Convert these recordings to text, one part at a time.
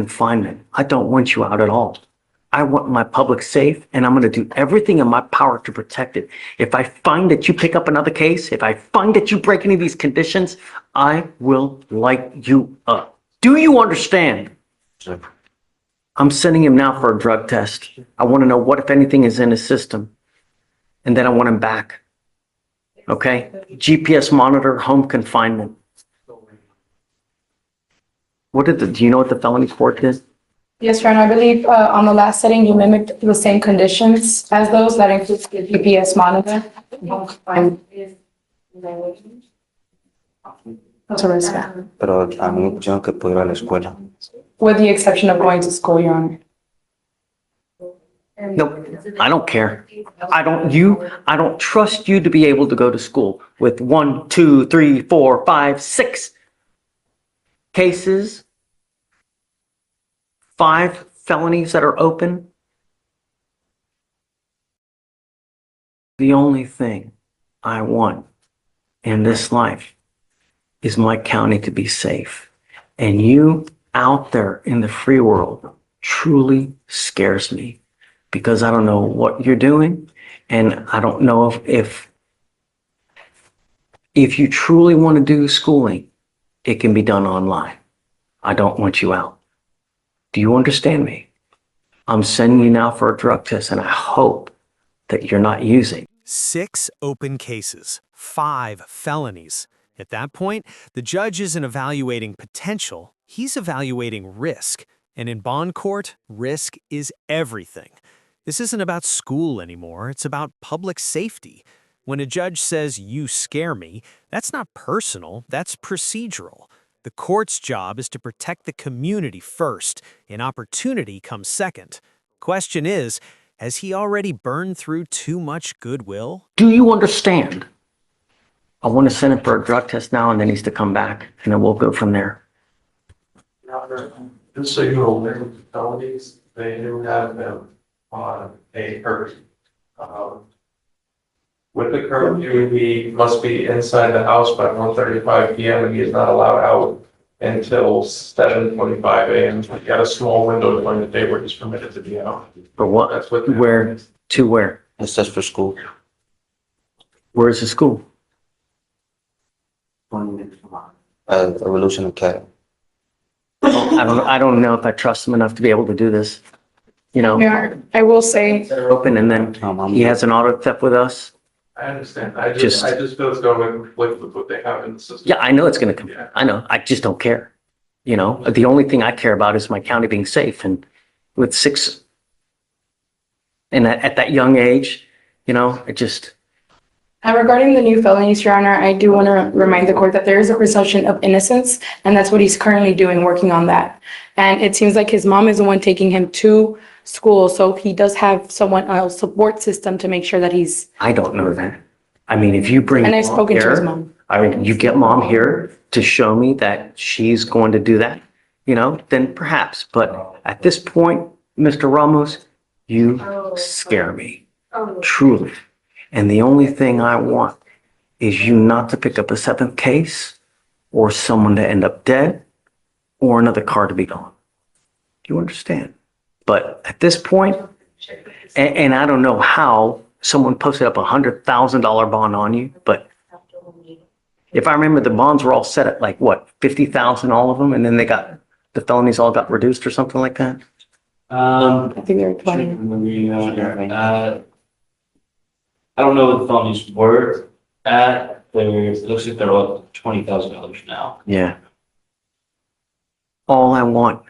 confinement. I don't want you out at all. I want my public safe, and I'm going to do everything in my power to protect it. If I find that you pick up another case, if I find that you break any of these conditions, I will light you up. Do you understand? Sir. I'm sending him now for a drug test. I want to know what, if anything, is in his system. And then I want him back. Okay? GPS monitor, home confinement. Do you know what the felony court did? Yes, Your Honor, I believe on the last setting, you mimicked the same conditions as those. That includes the GPS monitor. Pero a mí me pusieron que puedo ir a la escuela. With the exception of going to school, Your Honor. Nope, I don't care. I don't trust you to be able to go to school with 1, 2, 3, 4, 5, 6 cases, 5 felonies that are open. The only thing I want in this life is my county to be safe. And you out there in the free world truly scares me, because I don't know what you're doing, and I don't know if you truly want to do schooling, it can be done online. I don't want you out. Do you understand me? I'm sending you now for a drug test, and I hope that you're not using. 6 open cases, 5 felonies. At that point, the judge isn't evaluating potential, he's evaluating risk. And in bond court, risk is everything. This isn't about school anymore, it's about public safety. When a judge says, "You scare me," that's not personal, that's procedural. The court's job is to protect the community first, and opportunity comes second. Question is, has he already burned through too much goodwill? Do you understand? I want to send him for a drug test now, and then he's to come back, and then we'll go from there. Just so you're aware of the felonies, they do have them on a curfew. With the curfew, he must be inside the house by 1:35 p.m. and he is not allowed out until 7:25 a.m. He got a small window during the day where he's permitted to be out. For what? That's what. Where? To where? It's just for school. Where is the school? Revolution Academy. I don't know if I trust him enough to be able to do this. You know, Your Honor, I will say, they're open, and then he has an auto theft with us. I understand. I just feel it's going to conflict with what they have in the system. Yeah, I know it's going to come. Yeah. I know. I just don't care. You know, the only thing I care about is my county being safe. And with 6, and at that young age, you know, it just. regarding the new felonies, Your Honor, I do want to remind the court that there is a presumption of innocence, and that's what he's currently doing, working on that. And it seems like his mom is the one taking him to school, so he does have someone, a support system to make sure that he's. I don't know that. I mean, if you bring. And I've mom spoken to his here, mom. I mean, you get mom here to show me that she's going to do that, you know, then perhaps. But at this point, Mr. Ramos, you scare me, truly. And the only thing I want is you not to pick up a 7th case, or someone to end up dead, or another car to be gone. Do you understand? But at this point, and I don't know how someone posted up $100,000 bond on you, but if I remember, the bonds were all set at like what, 50,000, all of them, and then the felonies all got reduced or something like that. I think they're 20. I don't know what the felonies were at. It looks like they're all $20,000 now. Yeah. All I want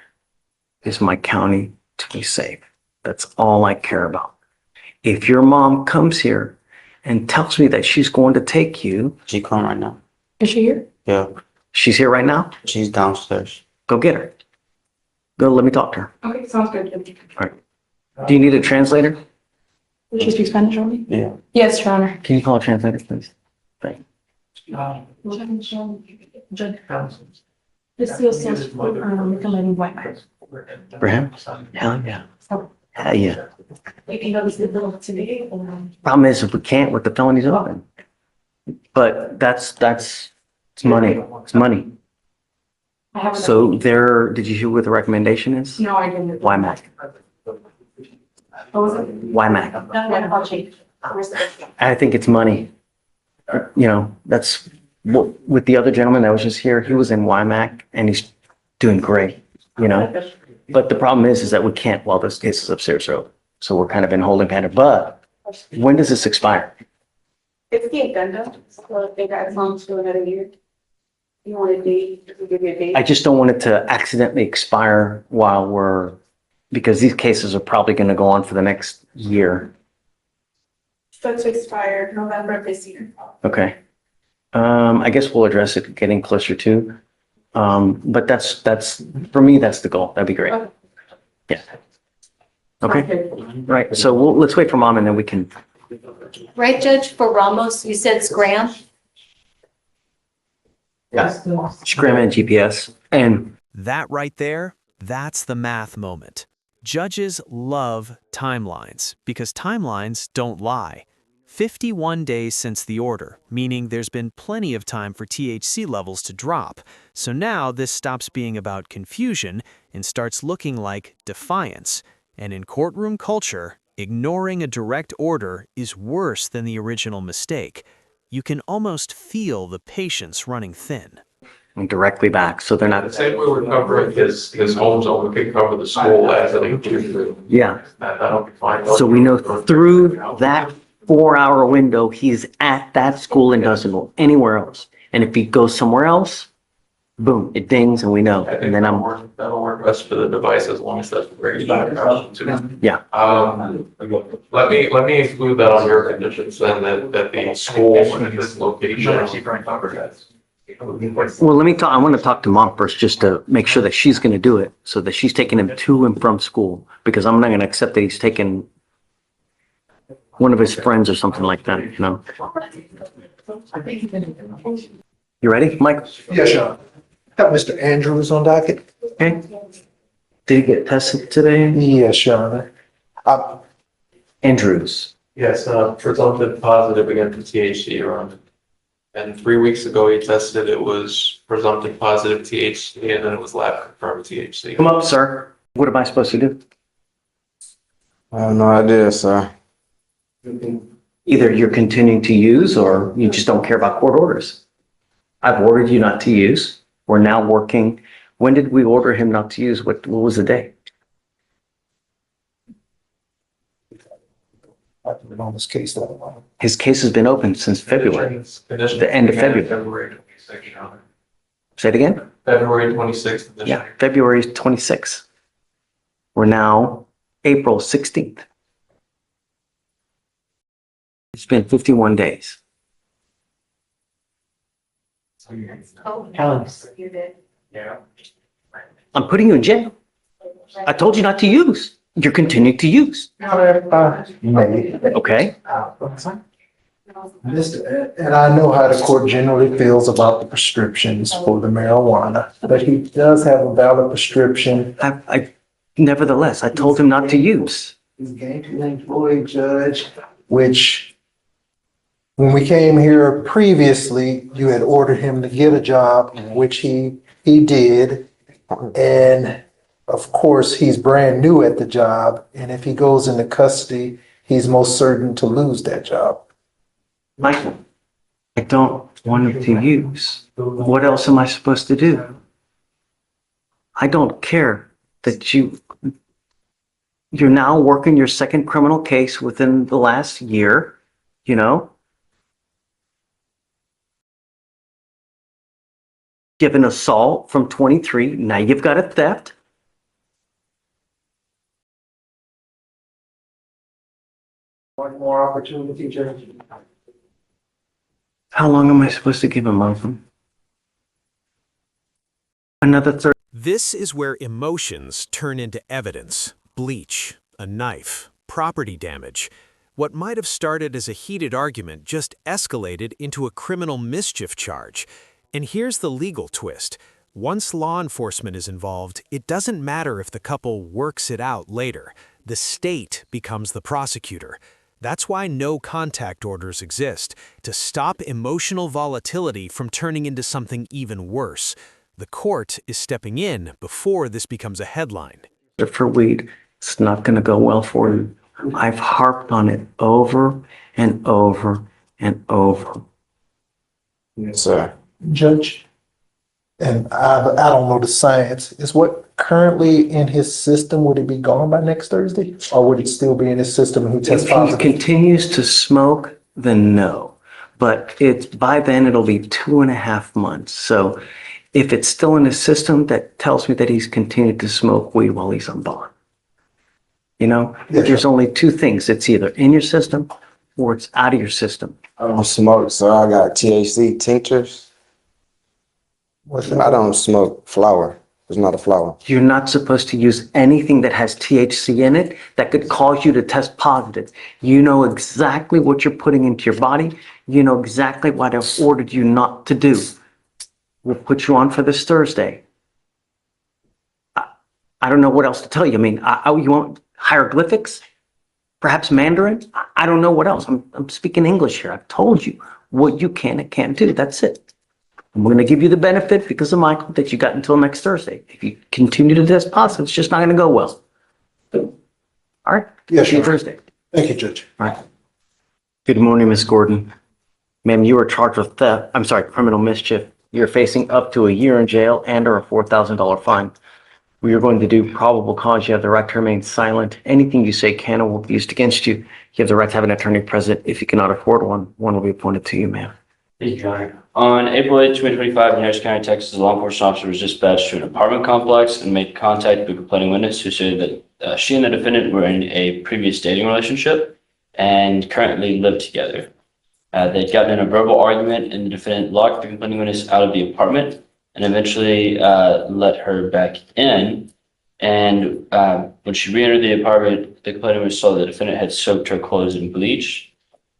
is my county to be safe. That's all I care about. If your mom comes here and tells me that she's going to take you. She come right now. Is she here? Yeah, She's here right now? she's downstairs. Go get her. Go, let me talk to her. Okay, sounds good. Do you need a translator? Does she speak Spanish only? Yeah. Yes, Your Honor. Can you call a translator, please? Thank you. For him? Hell yeah. Hell yeah. Problem is, if we can't with the felonies open. But that's, it's money. It's money. I haven't. So did you hear what the recommendation is? No, I didn't. Why Mac? What was it? Why Mac? I'll change. I think it's money. You know, that's what, with the other gentleman that was just here, he was in WIMAC and he's doing great, you know? But the problem is that we can't while this case is upstairs, so we're kind of in holding pattern. But when does this expire? It's the addendum, so if they got some to another year. You want a date, we give you a date. I just don't want it to accidentally expire because these cases are probably going to go on for the next year. So to expire November of this year. Okay. I guess we'll address it getting closer to. But that's for me, that's the goal. That'd be great. Okay. Yeah. Okay. Right. So let's wait for mom and then we can. Right, Judge, for Ramos, you said Scram? Yeah. Scram and GPS. And That right there, that's the math moment. Judges love timelines because timelines don't lie. 51 days since the order, meaning there's been plenty of time for THC levels to drop. So now this stops being about confusion and starts looking like defiance. And in courtroom culture, ignoring a direct order is worse than the original mistake. You can almost feel the patience running thin. directly back. So they're The not, same way we're covering his home zone, we could cover the school as an inclusive. yeah. That'll be fine. So we know through that 4-hour window, he's at that school and doesn't go anywhere else. And if he goes somewhere else, boom, it dings and we know. I think And then that'll work best for the device as long as that's very background too. Yeah. Let me include that on your conditions then, that the school and this location. Well, I want to talk to mom first, just to make sure that she's going to do it, so that she's taking him to and from school, because I'm not going to accept that he's taking one of his friends or something like that, you know? You ready, Mike? Yes, Your Honor. Have Mr. Andrews on docket? Okay. Did he get tested today? Yes, Your Honor. Andrews. Yes, presumptive positive against the THC around. And 3 weeks ago, he tested, it was presumptive positive THC, and then it was lab confirmed THC. Come up, sir. What am I supposed to do? I have no idea, sir. Either you're continuing to use or you just don't care about court orders. I've ordered you not to use. We're now working. When did we order him not to use? What was the day? I've been on this case that long. His case has been open since February. The end of February. February 26th, Your Honor. Say it again? February 26th. Yeah, February 26th. We're now April 16th. It's been 51 days. Helen. You did. Yeah. I'm putting you in jail. I told you not to use. You're continuing to use. May. Okay? And I know how the court generally feels about the prescriptions for the marijuana, but he does have a valid prescription. Nevertheless, I told him not to use. He's gainfully employed judge, which when we came here previously, you had ordered him to get a job, which he did. And of course, he's brand new at the job. And if he goes into custody, he's most certain to lose that job. Michael, I don't want him to use. What else am I supposed to do? I don't care that you're now working your second criminal case within the last year, you know? Give an assault from 23, now you've got a theft. One more opportunity, Judge. How long am I supposed to give him, Malcolm? Another 30. This is where emotions turn into evidence. Bleach, a knife, property damage. What might have started as a heated argument just escalated into a criminal mischief charge. And here's the legal twist. Once law enforcement is involved, it doesn't matter if the couple works it out later. The state becomes the prosecutor. That's why no contact orders exist, to stop emotional volatility from turning into something even worse. The court is stepping in before this becomes a headline. For weed, it's not going to go well for you. I've harped on it over and over and over. Yes, sir. Judge, and I don't know the science, is what currently in his system, would it be gone by next Thursday? Or would it still be in his system and he tests If he positive? continues to smoke, then no. But it's by then it'll be 2.5 months. So if it's still in his system, that tells me that he's continued to smoke weed while he's on bond. You know, Yeah. there's only two things. It's either in your system or it's out of your system. I don't smoke, so I got THC tinctures. What's I that? don't smoke flower. It's not a flower. You're not supposed to use anything that has THC in it that could cause you to test positive. You know exactly what you're putting into your body. You know exactly what I've ordered you not to do. We'll put you on for this Thursday. I don't know what else to tell you. I mean, you want hieroglyphics? Perhaps Mandarin? I don't know what else. I'm speaking English here. I've told you what you can and can't do. That's it. I'm going to give you the benefit because of Michael that you got until next Thursday. If you continue to test positive, it's just not going to go well. All right? Yeah, See you sure. Thursday. Thank you, Judge. All right. Good morning, Miss Gordon. Ma'am, you are charged with criminal mischief. You're facing up to a year in jail and or a $4,000 fine. We are going to do probable cause. You have the right to remain silent. Anything you say can or will be used against you. You have the right to have an attorney present. If you cannot afford one will be appointed to you, ma'am. Thank you, Your Honor. On April 8, 2025, in Harris County, Texas, a law enforcement officer was dispatched to an apartment complex and made contact with a complaining witness who said that she and the defendant were in a previous dating relationship and currently lived together. They'd gotten in a verbal argument and the defendant locked the complaining witness out of the apartment and eventually let her back in. And when she re-entered the apartment, the complaining witness saw the defendant had soaked her clothes in bleach.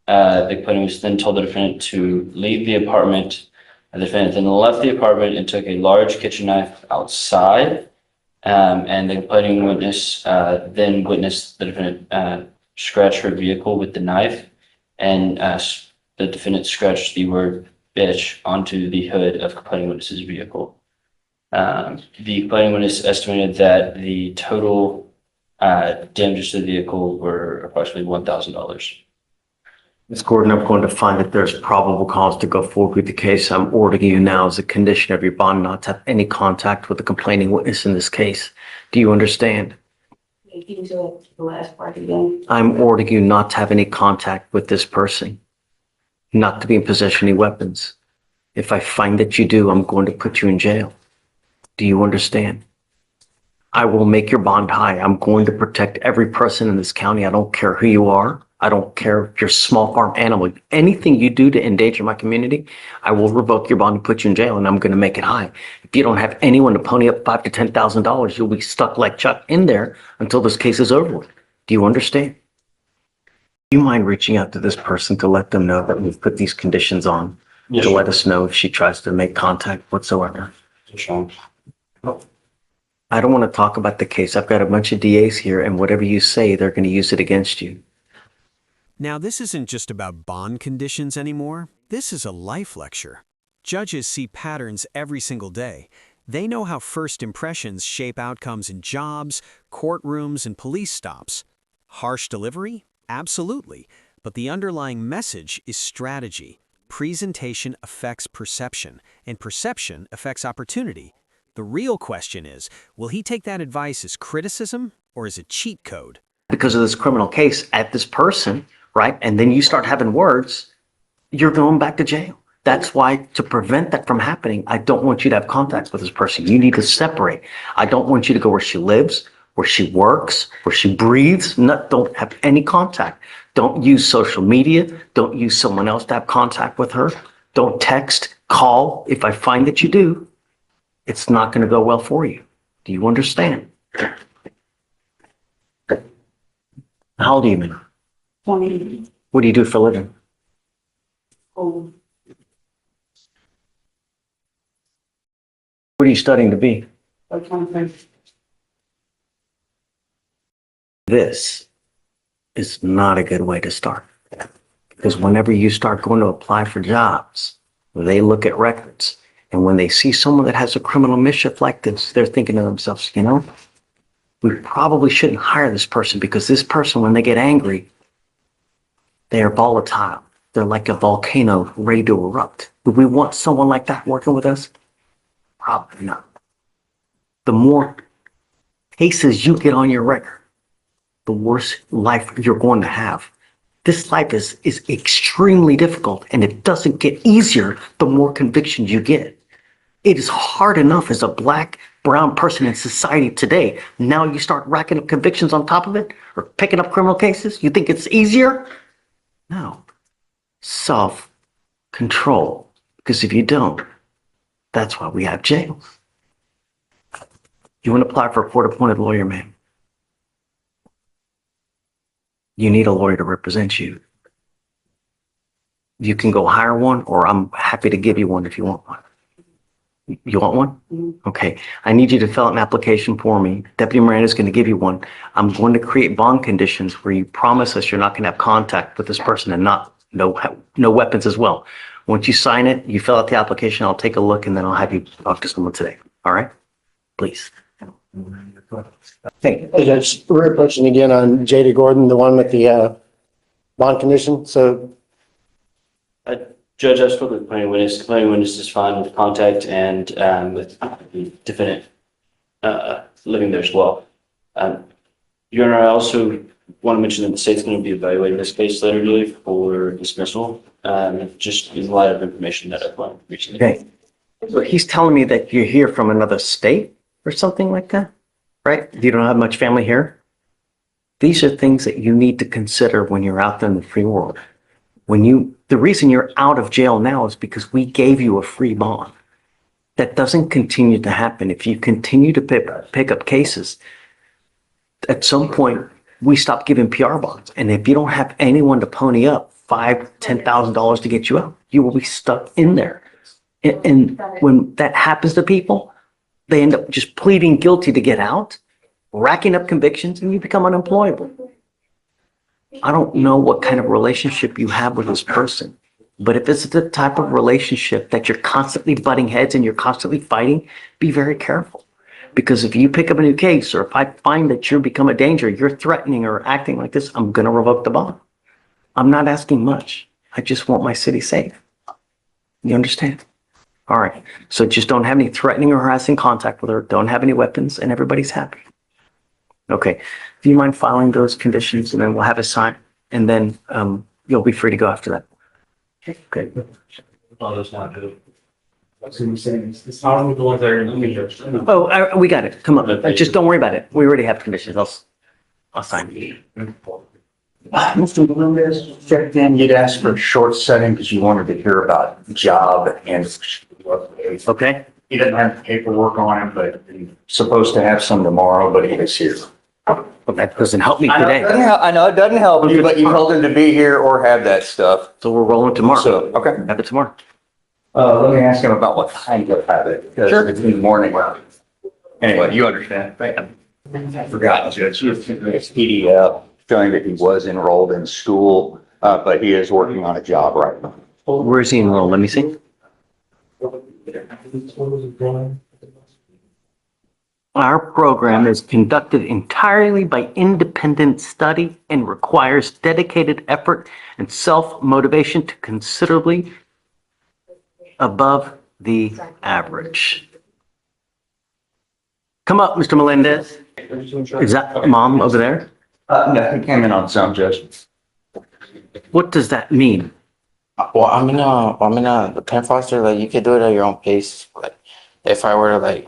The complaining witness then told the defendant to leave the apartment. The defendant then left the apartment and took a large kitchen knife outside. And the complaining witness then witnessed the defendant scratch her vehicle with the knife. And the defendant scratched the word bitch onto the hood of complaining witness's vehicle. The complaining witness estimated that the total damages to the vehicle were approximately $1,000. Ms. Gordon, I'm going to find that there's probable cause to go forward with the case. I'm ordering you now as a condition of your bond not to have any contact with the complaining witness in this case. Do you understand? Can you do the last part again? I'm ordering you not to have any contact with this person, not to be in possession of any weapons. If I find that you do, I'm going to put you in jail. Do you understand? I will make your bond high. I'm going to protect every person in this county. I don't care who you are. I don't care if you're a small farm animal. Anything you do to endanger my community, I will revoke your bond and put you in jail, and I'm going to make it high. If you don't have anyone to pony up $5,000 to $10,000, you'll be stuck like Chuck in there until this case is over with. Do you understand? Do you mind reaching out to this person to let them know that we've put these conditions on, Yes, to sir. let us know if she tries to make contact whatsoever? Sure. I don't want to talk about the case. I've got a bunch of DAs here, and whatever you say, they're going to use it against you. Now, this isn't just about bond conditions anymore. This is a life lecture. Judges see patterns every single day. They know how first impressions shape outcomes in jobs, courtrooms, and police stops. Harsh delivery? Absolutely. But the underlying message is strategy. Presentation affects perception, and perception affects opportunity. The real question is, will he take that advice as criticism or as a cheat code? Because of this criminal case at this person, right? And then you start having words, you're going back to jail. That's why, to prevent that from happening, I don't want you to have contacts with this person. You need to separate. I don't want you to go where she lives, where she works, where she breathes. Don't have any contact. Don't use social media. Don't use someone else to have contact with her. Don't text, call. If I find that you do, it's not going to go well for you. Do you understand? How old are you, man? 20. What do you do for a living? Oh, What are you studying to be? like 25. This is not a good way to start. Because whenever you start going to apply for jobs, they look at records. And when they see someone that has a criminal mischief like this, they're thinking to themselves, you know, we probably shouldn't hire this person because this person, when they get angry, they are volatile. They're like a volcano ready to erupt. Do we want someone like that working with us? Probably not. The more cases you get on your record, the worse life you're going to have. This life is extremely difficult, and it doesn't get easier the more convictions you get. It is hard enough as a black, brown person in society today. Now you start racking up convictions on top of it, or picking up criminal cases. You think it's easier? No. Self-control. Because if you don't, that's why we have jails. You want to apply for a court-appointed lawyer, ma'am? You need a lawyer to represent you. You can go hire one, or I'm happy to give you one if you want one. You want one? Okay. I need you to fill out an application for me. Deputy Miranda is going to give you one. I'm going to create bond conditions where you promise us you're not going to have contact with this person and no weapons as well. Once you sign it, you fill out the application, I'll take a look, and then I'll have you talk to someone today. All right? Please. Hey, Judge, we're question again on J.D. Gordon, the one with the bond condition. So Judge, I spoke with the planning witness. The planning witness is fine with contact and with the defendant living there as well. Your Honor, I also want to mention that the state's going to be evaluating this case later today for dismissal, just in light of information that I've learned recently. Okay. So he's telling me that you're here from another state or something like that, right? You don't have much family here? These are things that you need to consider when you're out there in the free world. The reason you're out of jail now is because we gave you a free bond. That doesn't continue to happen. If you continue to pick up cases, at some point we stop giving PR bonds. And if you don't have anyone to pony up $5,000, $10,000 to get you out, you will be stuck in there. And when that happens to people, they end up just pleading guilty to get out, racking up convictions, and you become unemployable. I don't know what kind of relationship you have with this person, but if it's the type of relationship that you're constantly butting heads and you're constantly fighting, be very careful. Because if you pick up a new case, or if I find that you become a danger, you're threatening or acting like this, I'm going to revoke the bond. I'm not asking much. I just want my city safe. You understand? All right. So just don't have any threatening or harassing contact with her. Don't have any weapons, and everybody's happy. Okay. Do you mind filing those conditions, and then we'll have a sign, and then you'll be free to go after that. Okay. Oh, that's not good. That's what I'm saying. It's not with the ones that are in the meter. Oh, we got it. Come on. Just don't worry about it. We already have conditions. I'll sign. Mr. Melendez checked in, you'd asked for a short setting because you wanted to hear about job and. Okay. He doesn't have the paperwork on him, but he's supposed to have some tomorrow, but he is here. Well, that doesn't help me I know, today. I know it doesn't help you, but you told him to be here or have that stuff. So we're rolling tomorrow. So, okay. Have it tomorrow. Let me ask him about what time he'll have it, because it's in the morning. Anyway, you understand. I forgot, Judge. It's PDF showing that he was enrolled in school, but he is working on a job right now. Where is he enrolled? Let me see. Our program is conducted entirely by independent study and requires dedicated effort and self-motivation to considerably above the average. Come up, Mr. Melendez. Is that mom over there? No, he came in on some, Judge. What does that mean? Well, I'm in the pen foster. Like, you could do it at your own pace. Like, if I were to like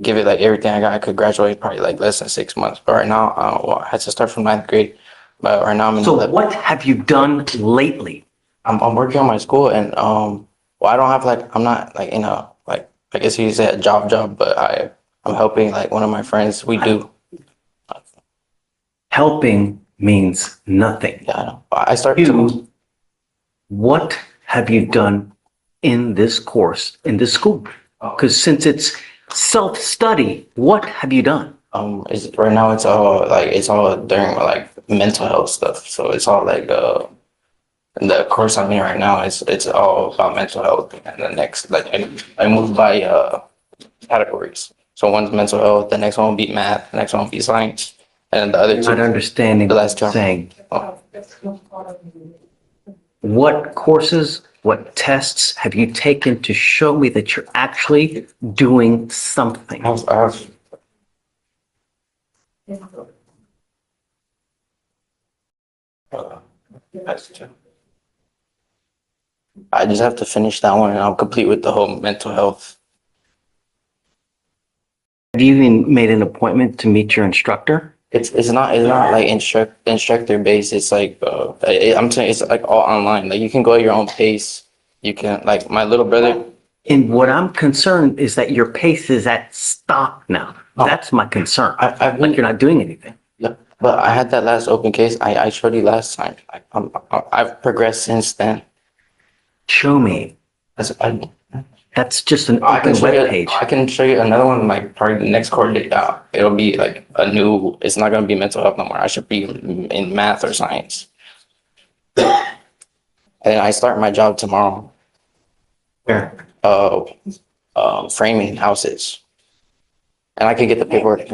give it like everything I got, I could graduate probably like less than 6 months. But right now, I had to start from 9th grade. But right now I'm in So 11th. what have you done lately? I'm working on my school, and well, I don't have like, I'm not like, like I guess you said job, but I'm helping like one of my friends. We do. Helping means nothing. Yeah, I know. I start to. What have you done in this course, in this school? Because since it's self-study, what have you done? Right now it's all during like mental health stuff. So it's all like the course I'm in right now it's all about mental health. And the next, like, I moved by categories. So one's mental health, the next one will be math, the next one will be science, and the other Not two. understanding The what last you're two. saying. Oh, What courses, what tests have you taken to show me that you're actually doing something? I have that's two. I just have to finish that one and I'll complete with the whole mental health. Have you even made an appointment to meet your instructor? It's not like instructor based. It's like I'm saying it's like all online. Like you can go at your own pace. You can, like, my little brother. And what I'm concerned is that your pace is at stop now. Oh. That's my concern. I've Like been, you're not doing anything. yeah, but I had that last open case. I showed you last time. I've progressed since then. Show me. That's just an I can open show you. webpage. I can show you another one. Like probably the next court date. It'll be like a new. It's not gonna be mental health no more. I should be in math or science. And I start my job tomorrow. Where? Framing houses. And I can get the paperwork.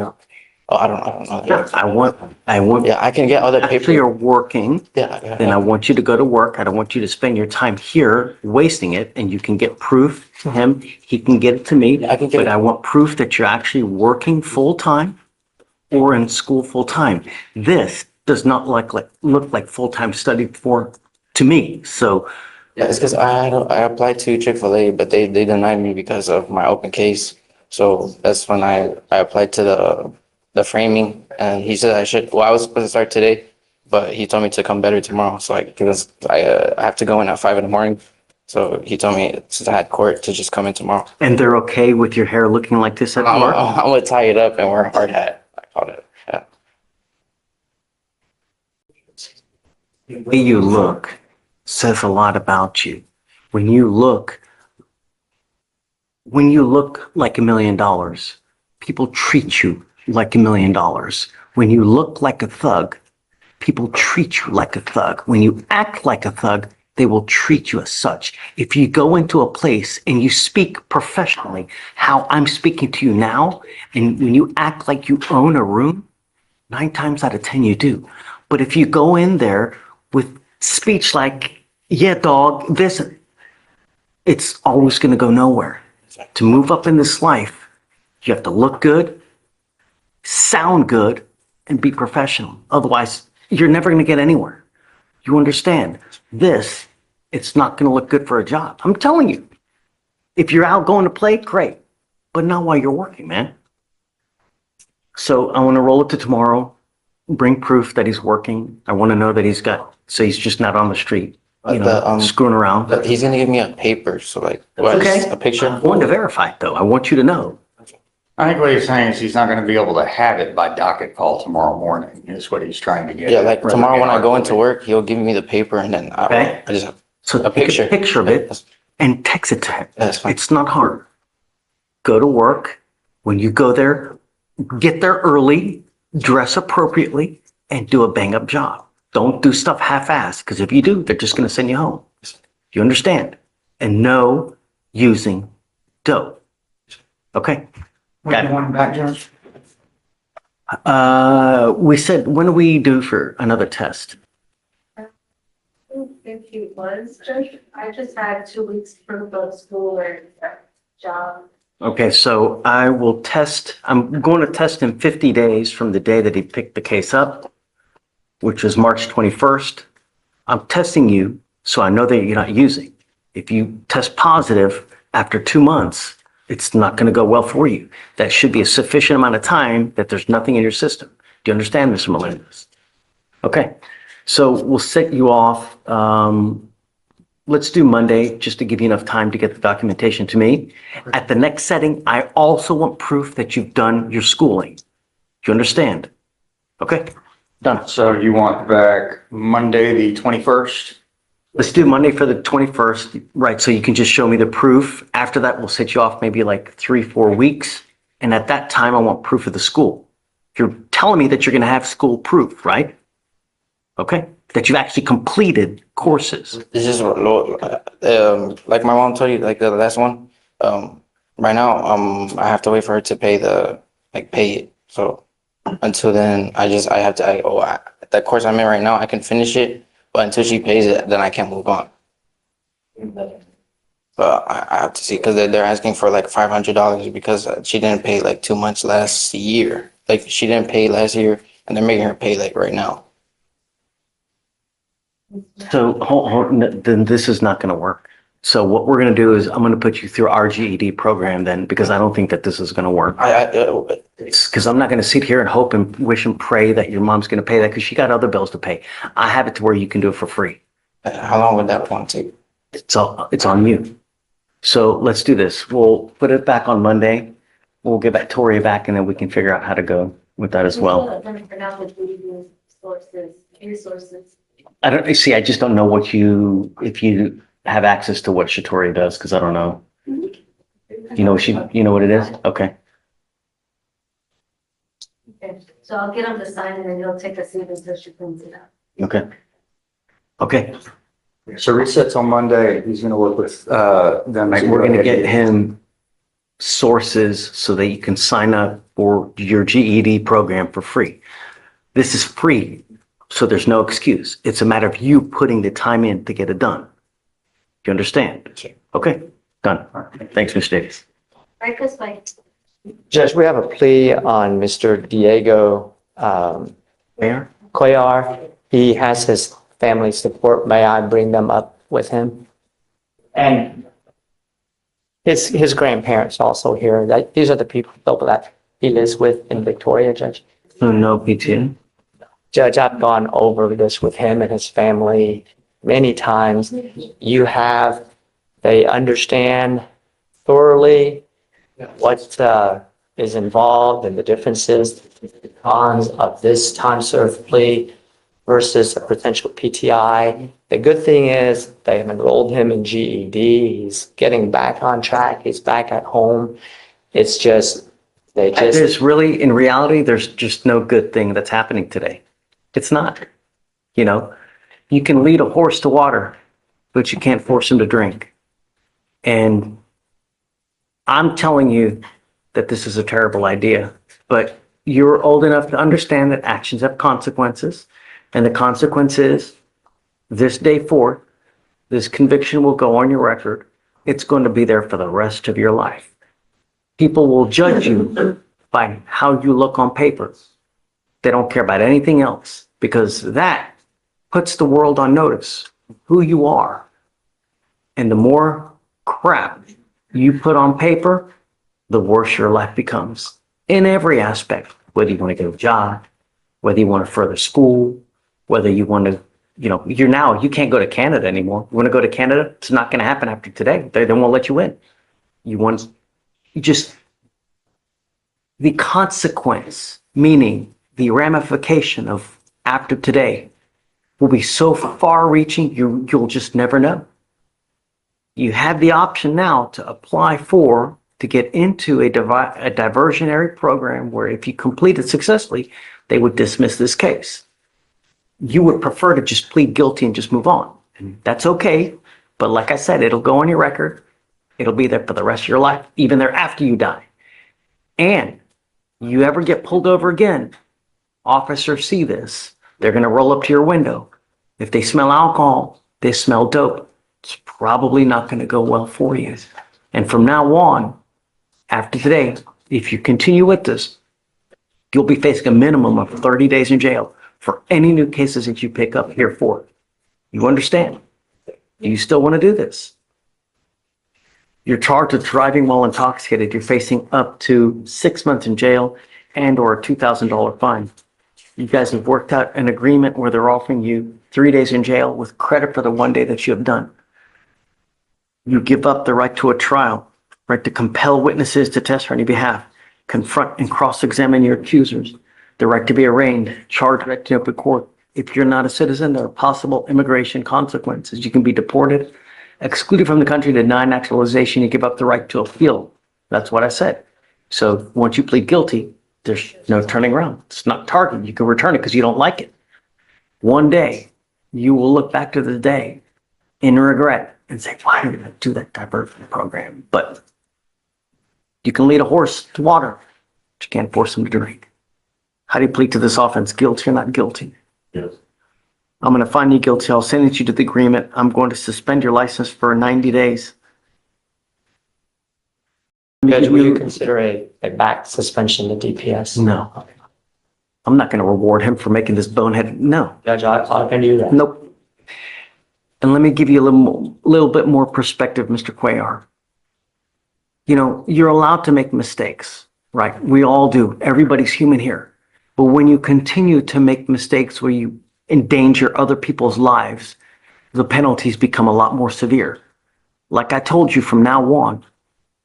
Oh, I don't know. Yeah, I want, Yeah, I can get other after paper. you're working, Yeah, then I want you to go to work. I don't want you to spend your time here wasting it, and you can get proof to him. He can get it to me. Yeah, I can get But it. I want proof that you're actually working full-time or in school full-time. This does not look like full-time study to me. So Yeah, it's because I applied to Chick-fil-A, but they denied me because of my open case. So that's when I applied to the framing, and he said I should. Well, I was supposed to start today, but he told me to come better tomorrow. So I have to go in at 5 a.m. So he told me since I had court to just come in tomorrow. and they're okay with your hair looking like this at I'm work? gonna tie it up and wear a hard hat. I called it. Yeah. The way you look says a lot about you. When you look like $1 million, people treat you like $1 million. When you look like a thug, people treat you like a thug. When you act like a thug, they will treat you as such. If you go into a place and you speak professionally, how I'm speaking to you now, and when you act like you own a room, 9 times out of 10 you do. But if you go in there with speech like, yeah, dog, this, it's always going to go nowhere. To move up in this life, you have to look good, sound good, and be professional. Otherwise, you're never going to get anywhere. You understand? This, it's not going to look good for a job. I'm telling you. If you're out going to play, great. But not while you're working, man. So I want to roll it to tomorrow. Bring proof that he's working. I want to know that he's just not on the street, screwing around. But he's gonna give me a paper, so like, what, Okay. a picture? I want to verify it though. I want you to know. I think what he's saying is he's not gonna be able to have it by docket call tomorrow morning, is what he's trying to get. Yeah, at, like rather tomorrow than when I go into articulate. work, he'll give me the paper and then Okay. I just have So a take picture. a picture of it and text it to him. That's fine. It's not hard. Go to work. When you go there, get there early, dress appropriately, and do a bang up job. Don't do stuff half-assed, because if you do, they're just going to send you home. You understand? And no using dope. Okay? Got it. One back, Judge? We said, when do we do for another test? If he was, Judge, I just had 2 weeks proof of school or job. Okay, so I'm going to test him 50 days from the day that he picked the case up, which was March 21st. I'm testing you so I know that you're not using. If you test positive after 2 months, it's not going to go well for you. That should be a sufficient amount of time that there's nothing in your system. Do you understand, Mr. Melendez? Okay, so we'll set you off. Let's do Monday, just to give you enough time to get the documentation to me. At the next setting, I also want proof that you've done your schooling. Do you understand? Okay, done. So you want back Monday, the 21st? Let's do Monday for the 21st, right, so you can just show me the proof. After that, we'll set you off maybe like 3-4 weeks. And at that time, I want proof of the school. You're telling me that you're going to have school proof, right? Okay, that you've actually completed courses. It's just like my mom told you, like the last one. Right now, I have to wait for her to pay pay it. So until then, I have to. That course I'm in right now, I can finish it, but until she pays it, then I can't move on. But I have to see because they're asking for like $500 because she didn't pay like 2 months last year. Like she didn't pay last year, and they're making her pay like right now. So then this is not going to work. So what we're going to do is I'm going to put you through our GED program then, because I don't think that this is going to work. Because I'm not going to sit here and hope and wish and pray that your mom's going to pay that because she got other bills to pay. I have it to where you can do it for free. How long would that one take? It's on you. So let's do this. We'll put it back on Monday. We'll get back Tori back and then we can figure out how to go with that as well. For now, the resources. I just don't know if you have access to what Shatori does, because I don't know. You know what it is? Okay. Okay, so I'll get him to sign it and he'll take a seat until she cleans it up. Okay. Okay. So resets on Monday. He's going to work with them. We're going to get him sources so that you can sign up for your GED program for free. This is free, so there's no excuse. It's a matter of you putting the time in to get it done. You understand? Okay, done. All right. Thanks, Ms. Davis. Right this way. Judge, we have a plea on Mr. Diego Mayor? Cuellar. He has his family support. May I bring them up with him? And his grandparents also here. These are the people that he lives with in Victoria, Judge. No PTA? Judge, I've gone over this with him and his family many times. They understand thoroughly what is involved and the differences, the cons of this time served plea versus a potential PTI. The good thing is they have enrolled him in GED. He's getting back on track. He's back at home. It's just, In reality, there's just no good thing that's happening today. It's not. You can lead a horse to water, but you can't force him to drink. And I'm telling you that this is a terrible idea, but you're old enough to understand that actions have consequences. And the consequence is this day forth, this conviction will go on your record. It's going to be there for the rest of your life. People will judge you by how you look on paper. They don't care about anything else, because that puts the world on notice who you are. And the more crap you put on paper, the worse your life becomes in every aspect, whether you want to get a job, whether you want to further school, whether you want to, you can't go to Canada anymore. You want to go to Canada? It's not going to happen after today. They won't let you in. The consequence, meaning the ramification of after today, will be so far reaching, you'll just never know. You have the option now to apply to get into a diversionary program where if you complete it successfully, they would dismiss this case. You would prefer to just plead guilty and just move on. And that's okay. But like I said, it'll go on your record. It'll be there for the rest of your life, even there after you die. And you ever get pulled over again, officers see this. They're going to roll up to your window. If they smell alcohol, they smell dope. It's probably not going to go well for you. And from now on, after today, if you continue with this, you'll be facing a minimum of 30 days in jail for any new cases that you pick up here for. You understand? Do you still want to do this? You're charged with driving while intoxicated. You're facing up to 6 months in jail and or a $2,000 fine. You guys have worked out an agreement where they're offering you 3 days in jail with credit for the 1 day that you have done. You give up the right to a trial, right to compel witnesses to testify on your behalf, confront and cross-examine your accusers, the right to be arraigned, charged right to open court. If you're not a citizen, there are possible immigration consequences. You can be deported, excluded from the country, denied naturalization. You give up the right to appeal. That's what I said. So once you plead guilty, there's no turning around. It's not targeted. You can return it because you don't like it. 1 day. you will look back to the day in regret and say, why did I do that diversion program? But you can lead a horse to water, but you can't force him to drink. How do you plead to this offense? Guilty or not guilty? Yes. I'm going to find you guilty. I'll sentence you to the agreement. I'm going to suspend your license for 90 days. Judge, will you consider a back suspension to DPS? No. I'm not going to reward him for making this bonehead. No. Judge, I can do that. Nope. And let me give you a little bit more perspective, Mr. Cuellar. You know, you're allowed to make mistakes, right? We all do. Everybody's human here. But when you continue to make mistakes where you endanger other people's lives, the penalties become a lot more severe. Like I told you, from now on,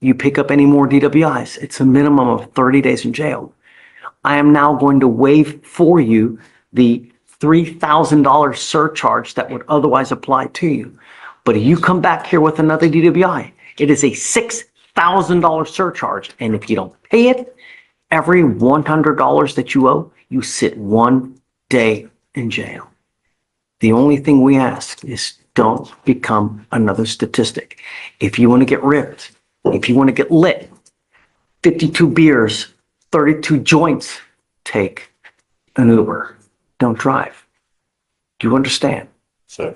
you pick up any more DWIs, it's a minimum of 30 days in jail. I am now going to waive for you the $3,000 surcharge that would otherwise apply to you. But if you come back here with another DWI, it is a $6,000 surcharge. And if you don't pay it, every $100 that you owe, you sit 1 day in jail. The only thing we ask is don't become another statistic. If you want to get ripped, if you want to get lit, 52 beers, 32 joints, take an Uber. Don't drive. Do you understand? So.